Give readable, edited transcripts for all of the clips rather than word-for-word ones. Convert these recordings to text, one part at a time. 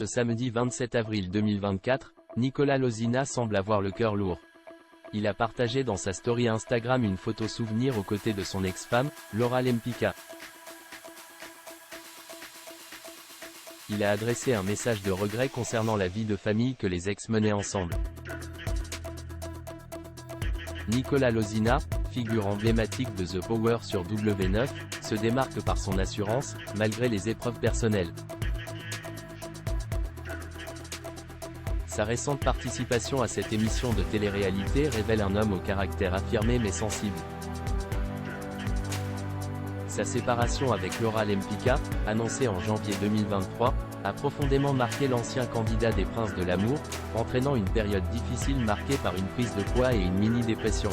Ce samedi 27 avril 2024, Nicolas Lozina semble avoir le cœur lourd. Il a partagé dans sa story Instagram une photo souvenir aux côtés de son ex-femme, Laura Lempicka. Il a adressé un message de regret concernant la vie de famille que les ex menaient ensemble. Nicolas Lozina, figure emblématique de The Power sur W9, se démarque par son assurance, malgré les épreuves personnelles. Sa récente participation à cette émission de télé-réalité révèle un homme au caractère affirmé mais sensible. Sa séparation avec Laura Lempicka, annoncée en janvier 2023, a profondément marqué l'ancien candidat des Princes de l'amour, entraînant une période difficile marquée par une prise de poids et une mini-dépression.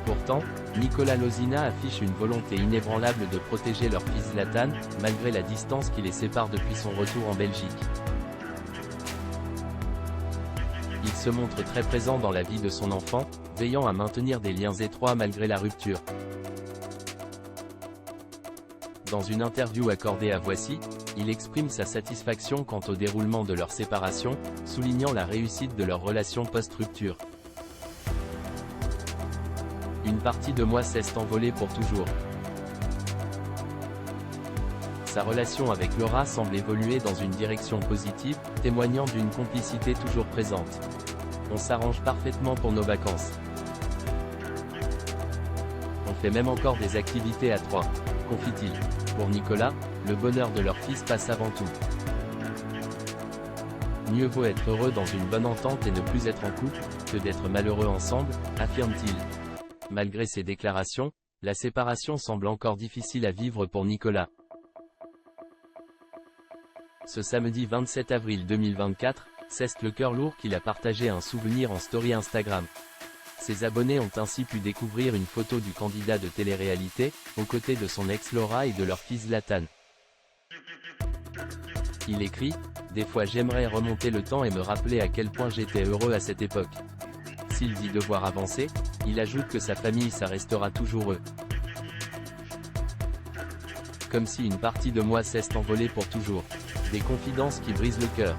Pourtant, Nicolas Lozina affiche une volonté inébranlable de protéger leur fils Zlatan, malgré la distance qui les sépare depuis son retour en Belgique. Il se montre très présent dans la vie de son enfant, veillant à maintenir des liens étroits malgré la rupture. Dans une interview accordée à Voici, il exprime sa satisfaction quant au déroulement de leur séparation, soulignant la réussite de leur relation post-rupture. Une partie de moi s'est envolée pour toujours. Sa relation avec Laura semble évoluer dans une direction positive, témoignant d'une complicité toujours présente. On s'arrange parfaitement pour nos vacances. On fait même encore des activités à trois, confie-t-il. Pour Nicolas, le bonheur de leur fils passe avant tout. Mieux vaut être heureux dans une bonne entente et ne plus être en couple, que d'être malheureux ensemble, affirme-t-il. Malgré ces déclarations, la séparation semble encore difficile à vivre pour Nicolas. Ce samedi 27 avril 2024, c'est le cœur lourd qu'il a partagé un souvenir en story Instagram. Ses abonnés ont ainsi pu découvrir une photo du candidat de télé-réalité, aux côtés de son ex Laura et de leur fils Zlatan. Il écrit « Des fois j'aimerais remonter le temps et me rappeler à quel point j'étais heureux à cette époque. » S'il dit devoir avancer, il ajoute que sa famille ça restera toujours eux. Comme si une partie de moi s'est envolée pour toujours. Des confidences qui brisent le cœur.